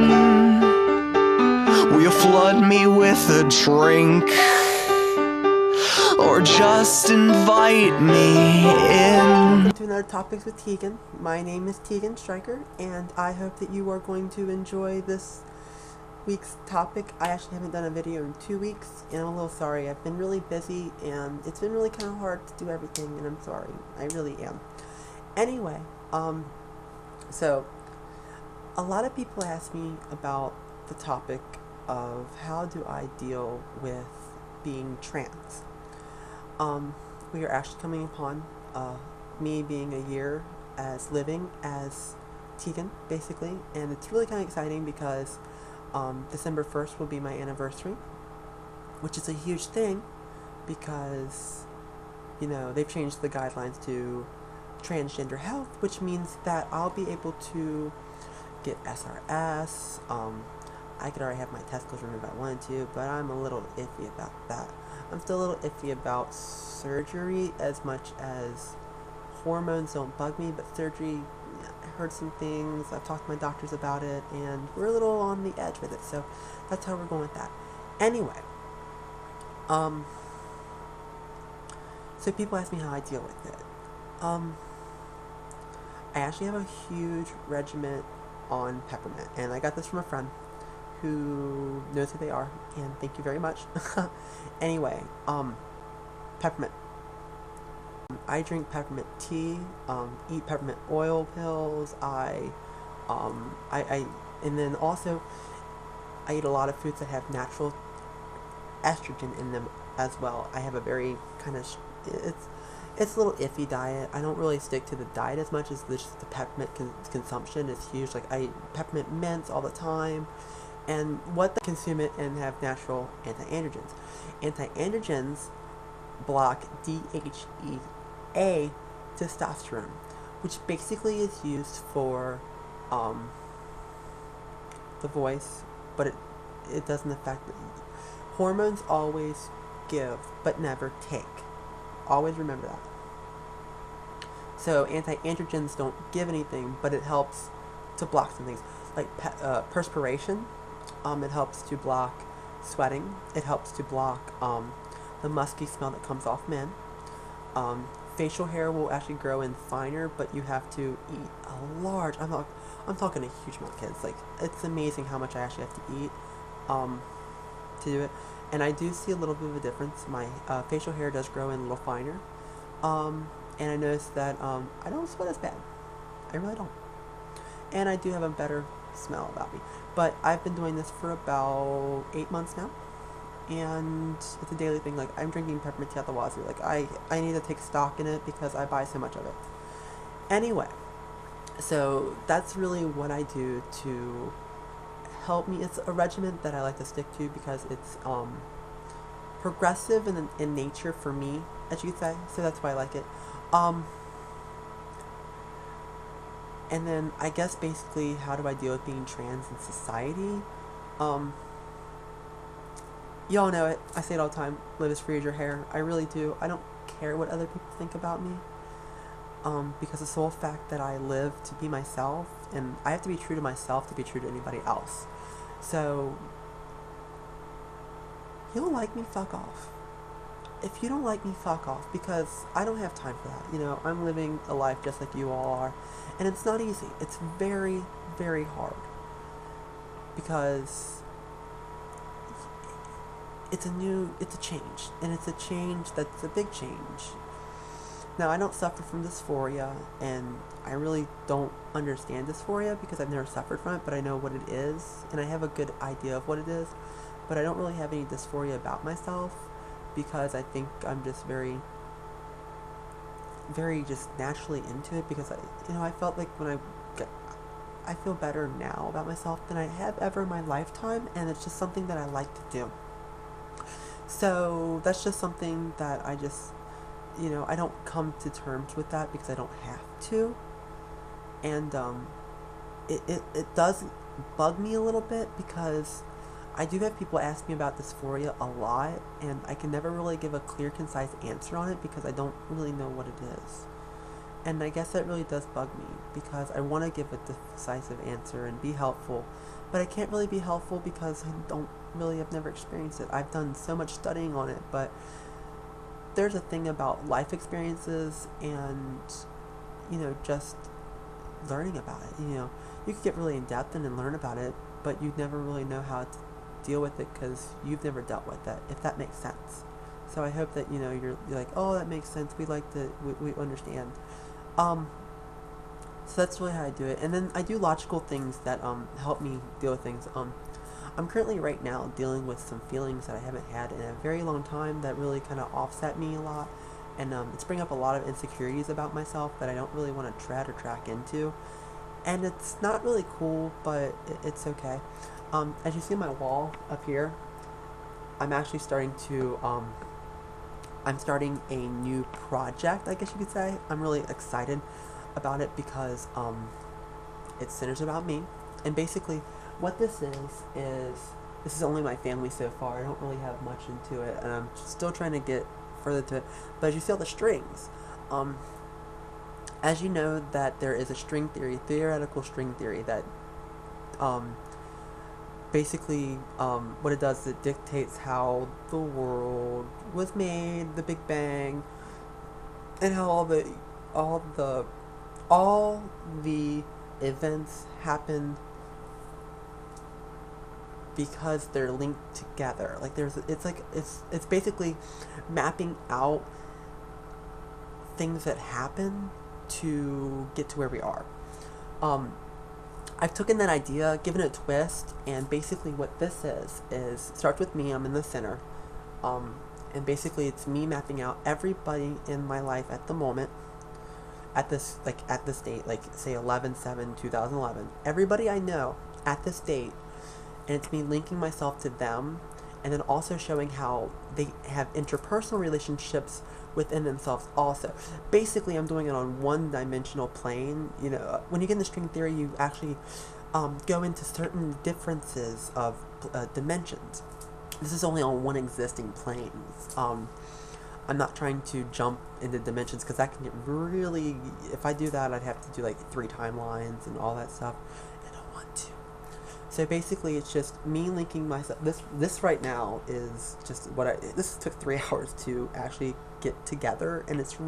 in? Will you flood me with a drink? Or just invite me in? Welcome to another Topics with Tegan. My name is Tegan Stryker, and I hope that you are going to enjoy this week's topic. I actually haven't done a video in 2 weeks, and I'm a little sorry. I've been really busy, and it's been really kind of hard to do everything, and I'm sorry. I really am. Anyway, so a lot of people ask me about the topic of how do I deal with being trans. We are actually coming upon me being a year as living as Tegan, basically, and it's really kind of exciting because December 1st will be my anniversary, which is a huge thing because, you know, they've changed the guidelines to transgender health, which means that I'll be able to get SRS. I could already have my testicles removed if I wanted to, but I'm a little iffy about that. I'm still a little iffy about surgery as much as hormones don't bug me, but surgery, I heard some things, I've talked to my doctors about it, and we're a little on the edge with it, so that's how we're going with that. Anyway, so people ask me how I deal with it. I actually have a huge regiment on Peppermint, and I got this from a friend who knows who they are, and thank you very much. Anyway, Peppermint. I drink peppermint tea, eat peppermint oil pills, and then also, I eat a lot of foods that have natural estrogen in them as well. I have a very kind of, it's a little iffy diet. I don't really stick to the diet as much as just the peppermint consumption is huge. Like, I eat peppermint mints all the time. And what they consume it and have natural anti-androgens. Anti-androgens block DHEA testosterone, which basically is used for the voice, but it doesn't affect it. Hormones always give, but never take. Always remember that. So anti-androgens don't give anything, but it helps to block some things. Like perspiration. It helps to block sweating. It helps to block the musky smell that comes off men. Facial hair will actually grow in finer, but you have to eat a large, I'm talking a huge amount, kids. Like, it's amazing how much I actually have to eat to do it. And I do see a little bit of a difference. My facial hair does grow in a little finer. And I noticed that I don't sweat as bad. I really don't. And I do have a better smell about me. But I've been doing this for about 8 months now, and it's a daily thing. Like, I'm drinking peppermint tea out the wazoo. Like, I need to take stock in it because I buy so much of it. Anyway, so that's really what I do to help me. It's a regimen that I like to stick to because it's progressive in nature for me, as you could say, so that's why I like it. And then, I guess, basically, how do I deal with being trans in society? Y'all know it. I say it all the time. Live as free as your hair. I really do. I don't care what other people think about me. Because the sole fact that I live to be myself, and I have to be true to myself to be true to anybody else. So, you don't like me, fuck off. If you don't like me, fuck off, because I don't have time for that. You know, I'm living a life just like you all are, and it's not easy. It's very, very hard, because it's a change, and it's a change that's a big change. Now, I don't suffer from dysphoria, and I really don't understand dysphoria because I've never suffered from it, but I know what it is, and I have a good idea of what it is, but I don't really have any dysphoria about myself, because I think I'm just very just naturally into it, because I felt like when I feel better now about myself than I have ever in my lifetime, and it's just something that I like to do. So that's just something that I just, I don't come to terms with that because I don't have to, and it does bug me a little bit because I do have people ask me about dysphoria a lot, and I can never really give a clear, concise answer on it because I don't really know what it is. And I guess that really does bug me because I want to give a decisive answer and be helpful, but it can't really be helpful because I've never experienced it. I've done so much studying on it, but there's a thing about life experiences and, just learning about it. You could get really in depth and learn about it, but you'd never really know how to deal with it because you've never dealt with it, if that makes sense. So I hope that, you're like, oh, that makes sense. We understand. So that's really how I do it. And then I do logical things that help me deal with things. I'm currently right now dealing with some feelings that I haven't had in a very long time that really kind of offset me a lot. And it's bringing up a lot of insecurities about myself that I don't really want to tread or track into. And it's not really cool, but it's okay. As you see on my wall up here, I'm actually starting to, I'm starting a new project, I guess you could say. I'm really excited about it because it centers about me. And basically, what this is only my family so far. I don't really have much into it, and I'm still trying to get further to it. But as you see all the strings, as you know that there is a string theory, theoretical string theory, that basically what it does is it dictates how the world was made, the Big Bang, and how all the events happen because they're linked together. Like it's basically mapping out things that happen to get to where we are. I've taken that idea, given it a twist, and basically what this is starts with me. I'm in the center, and basically it's me mapping out everybody in my life at the moment, at this date, like say 11/7/2011. Everybody I know at this date, and it's me linking myself to them, and then also showing how they have interpersonal relationships within themselves also. Basically, I'm doing it on one-dimensional plane. When you get into string theory, you actually go into certain differences of dimensions. This is only on one existing plane. I'm not trying to jump into dimensions because that can get really... If I do that, I'd have to do like 3 timelines and all that stuff. I don't want to. So basically, it's just me linking myself. This right now is just this took 3 hours to actually get together, and it's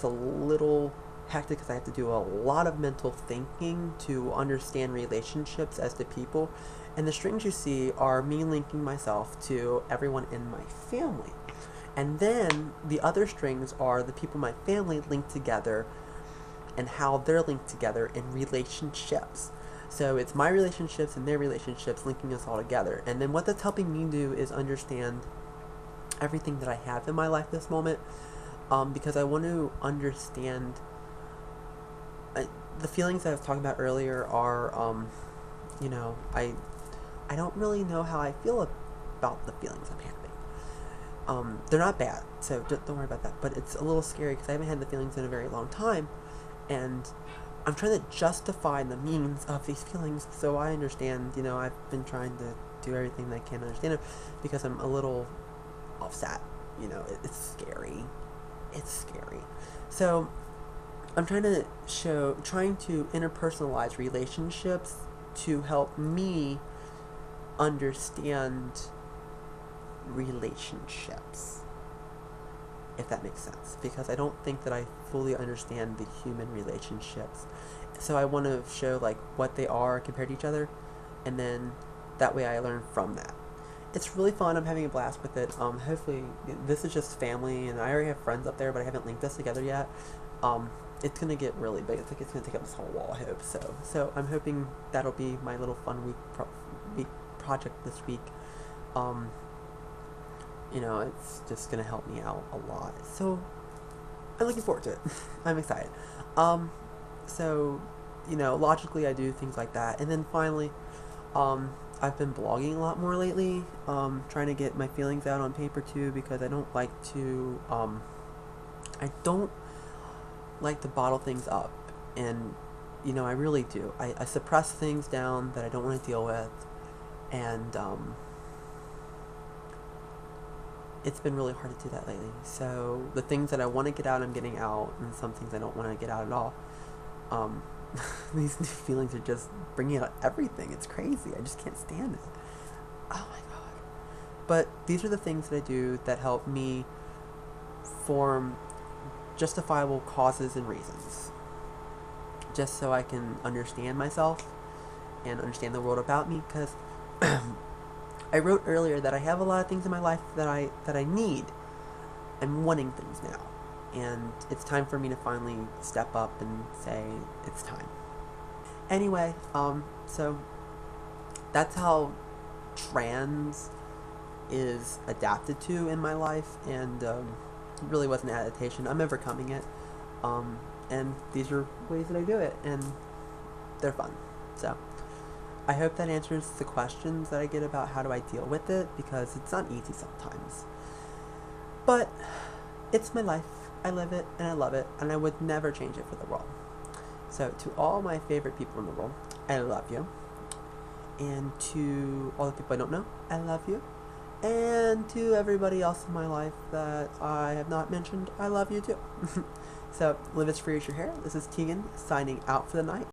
a little hectic because I have to do a lot of mental thinking to understand relationships as to people. And the strings you see are me linking myself to everyone in my family. And then the other strings are the people in my family linked together and how they're linked together in relationships. So it's my relationships and their relationships linking us all together. And then what that's helping me do is understand everything that I have in my life this moment, because I want to understand the feelings that I was talking about earlier are, I don't really know how I feel about the feelings I'm having. They're not bad, so don't worry about that, but it's a little scary because I haven't had the feelings in a very long time, and I'm trying to justify the means of these feelings so I understand. I've been trying to do everything that I can to understand it because I'm a little offset. It's scary. It's scary. So I'm trying to interpersonalize relationships to help me understand relationships, if that makes sense, because I don't think that I fully understand the human relationships. So I want to show like what they are compared to each other, and then that way I learn from that. It's really fun. I'm having a blast with it. Hopefully this is just family, and I already have friends up there, but I haven't linked us together yet. It's gonna get really big. It's gonna take up this whole wall, I hope so. So I'm hoping that'll be my little fun week project this week. It's just gonna help me out a lot. So I'm looking forward to it. I'm excited. So logically I do things like that, and then finally, I've been blogging a lot more lately. Trying to get my feelings out on paper too, because I don't like to bottle things up, and I really do. I suppress things down that I don't want to deal with, and it's been really hard to do that lately. So the things that I want to get out, I'm getting out, and some things I don't want to get out at all. These new feelings are just bringing out everything. It's crazy. I just can't stand it. Oh my god. But these are the things that I do that help me form justifiable causes and reasons. Just so I can understand myself and understand the world about me, because I wrote earlier that I have a lot of things in my life that I need. I'm wanting things now. And it's time for me to finally step up and say, it's time. Anyway, so that's how trans is adapted to in my life, and it really was an adaptation. I'm overcoming it, and these are ways that I do it, and they're fun. So I hope that answers the questions that I get about how do I deal with it, because it's not easy sometimes. But it's my life. I live it, and I love it, and I would never change it for the world. So to all my favorite people in the world, I love you. And to all the people I don't know, I love you. And to everybody else in my life that I have not mentioned, I love you too. So live as free as your hair. This is Tegan signing out for the night.